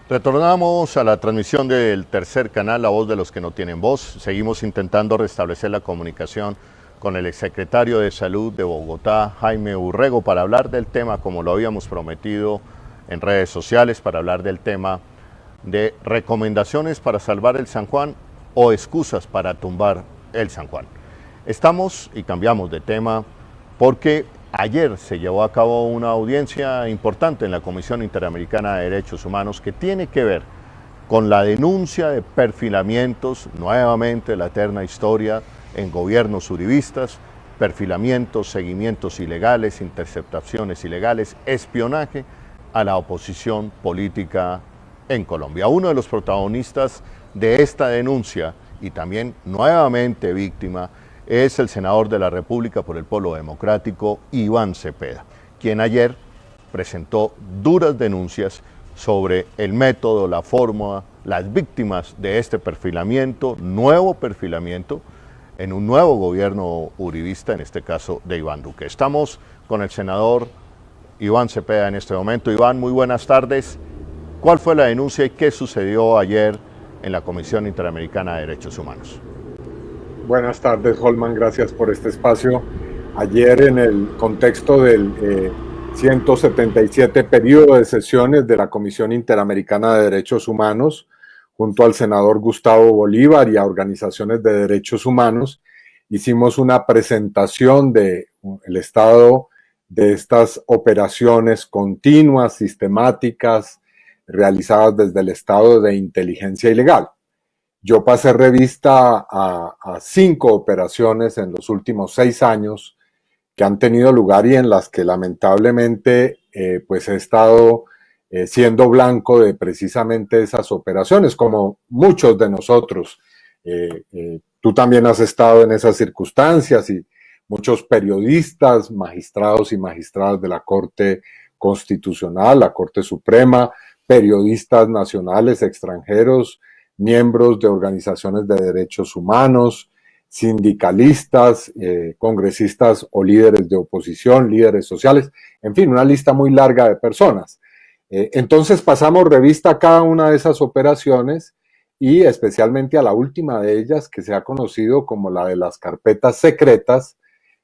Retornamos a la transmisión del tercer canal, La Voz de los que no tienen voz. Seguimos intentando restablecer la comunicación con el exsecretario de Salud de Bogotá, Jaime Urrego, para hablar del tema, como lo habíamos prometido en redes sociales, para hablar del tema de recomendaciones para salvar el San Juan o excusas para tumbar el San Juan. Estamos y cambiamos de tema porque ayer se llevó a cabo una audiencia importante en la Comisión Interamericana de Derechos Humanos que tiene que ver con la denuncia de perfilamientos, nuevamente la eterna historia en gobiernos uribistas, perfilamientos, seguimientos ilegales, interceptaciones ilegales, espionaje a la oposición política en Colombia. Uno de los protagonistas de esta denuncia y también nuevamente víctima es el senador de la República por el Polo Democrático, Iván Cepeda, quien ayer presentó duras denuncias sobre el método, la forma, las víctimas de este perfilamiento, nuevo perfilamiento, en un nuevo gobierno uribista, en este caso de Iván Duque. Estamos con el senador Iván Cepeda en este momento. Iván, muy buenas tardes. ¿Cuál fue la denuncia y qué sucedió ayer en la Comisión Interamericana de Derechos Humanos? Buenas tardes, Holman, gracias por este espacio. Ayer, en el contexto del 177 periodo de sesiones de la Comisión Interamericana de Derechos Humanos, junto al senador Gustavo Bolívar y a organizaciones de derechos humanos, hicimos una presentación del estado de estas operaciones continuas, sistemáticas, realizadas desde el estado de inteligencia ilegal. Yo pasé revista a 5 operaciones en los últimos 6 años que han tenido lugar y en las que lamentablemente pues he estado siendo blanco de precisamente esas operaciones, como muchos de nosotros. Tú también has estado en esas circunstancias y muchos periodistas, magistrados y magistradas de la Corte Constitucional, la Corte Suprema, periodistas nacionales, extranjeros, miembros de organizaciones de derechos humanos, sindicalistas, congresistas o líderes de oposición, líderes sociales, en fin, una lista muy larga de personas. Entonces pasamos revista a cada una de esas operaciones y especialmente a la última de ellas, que se ha conocido como la de las carpetas secretas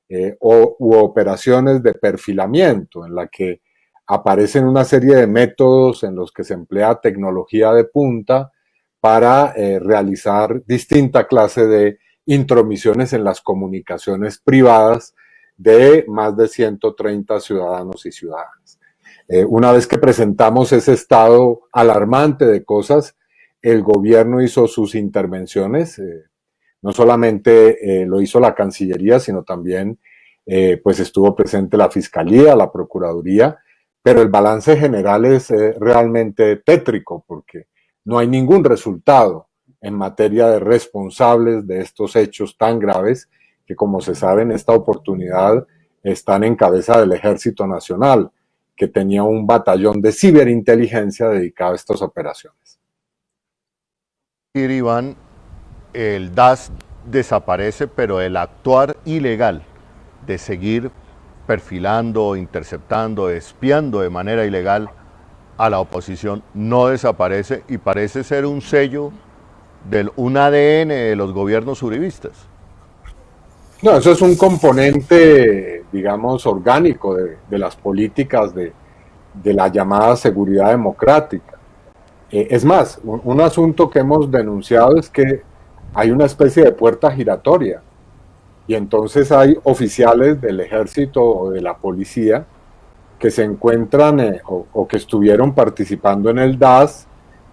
u operaciones de perfilamiento, en la que aparecen una serie de métodos en los que se emplea tecnología de punta para realizar distinta clase de intromisiones en las comunicaciones privadas de más de 130 ciudadanos y ciudadanas. Una vez que presentamos ese estado alarmante de cosas, el gobierno hizo sus intervenciones, no solamente lo hizo la Cancillería, sino también pues estuvo presente la Fiscalía, la Procuraduría, pero el balance general es realmente tétrico porque no hay ningún resultado en materia de responsables de estos hechos tan graves que, como se sabe, en esta oportunidad están en cabeza del Ejército Nacional, que tenía un batallón de ciberinteligencia dedicado a estas operaciones. Iván, el DAS desaparece, pero el actuar ilegal de seguir perfilando, interceptando, espiando de manera ilegal a la oposición no desaparece y parece ser un sello un ADN de los gobiernos uribistas. No, eso es un componente, digamos, orgánico de las políticas de la llamada seguridad democrática. Es más, un asunto que hemos denunciado es que hay una especie de puerta giratoria y entonces hay oficiales del ejército o de la policía que se encuentran o que estuvieron participando en el DAS,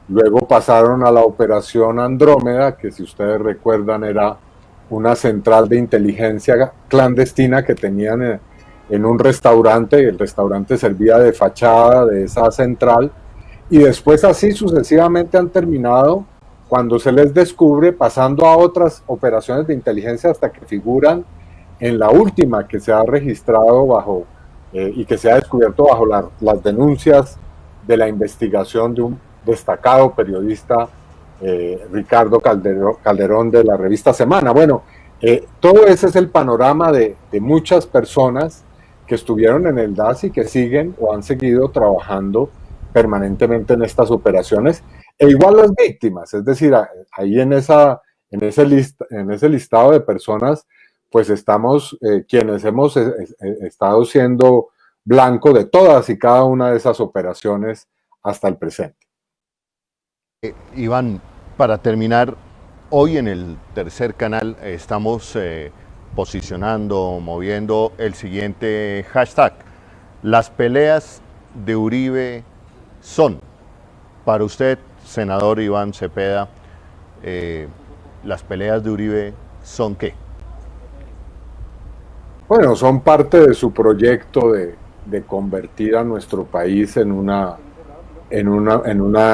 luego pasaron a la operación Andrómeda, que si ustedes recuerdan era una central de inteligencia clandestina que tenían en un restaurante, y el restaurante servía de fachada de esa central, y después así sucesivamente han terminado cuando se les descubre pasando a otras operaciones de inteligencia hasta que figuran en la última que se ha registrado bajo y que se ha descubierto bajo las denuncias de la investigación de un destacado periodista, Ricardo Calderón, de la revista Semana. Bueno, todo ese es el panorama de muchas personas que estuvieron en el DAS y que siguen o han seguido trabajando permanentemente en estas operaciones, e igual las víctimas, es decir, ahí en ese listado de personas, pues estamos quienes hemos estado siendo blanco de todas y cada una de esas operaciones hasta el presente. Iván, para terminar, hoy en el tercer canal estamos posicionando, moviendo el siguiente hashtag. Las peleas de Uribe son, para usted, senador Iván Cepeda, las peleas de Uribe son ¿qué? Bueno, son parte de su proyecto de convertir a nuestro país en un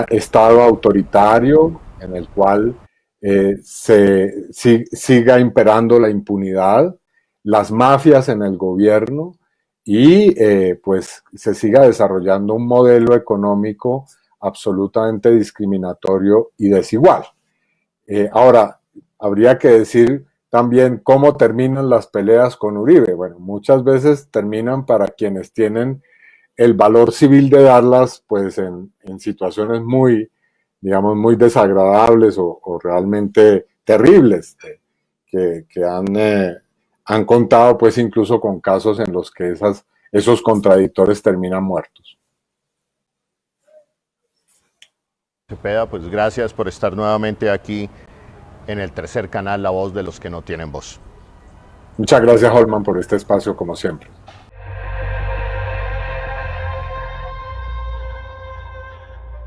estado autoritario en el cual siga imperando la impunidad, las mafias en el gobierno y pues se siga desarrollando un modelo económico absolutamente discriminatorio y desigual. Ahora, habría que decir también cómo terminan las peleas con Uribe. Bueno, muchas veces terminan para quienes tienen el valor civil de darlas, pues en situaciones muy, digamos, muy desagradables o realmente terribles, que han contado pues incluso con casos en los que esos contradictores terminan muertos. Cepeda, pues gracias por estar nuevamente aquí en el tercer canal, La Voz de los que no tienen voz. Muchas gracias, Holman, por este espacio, como siempre.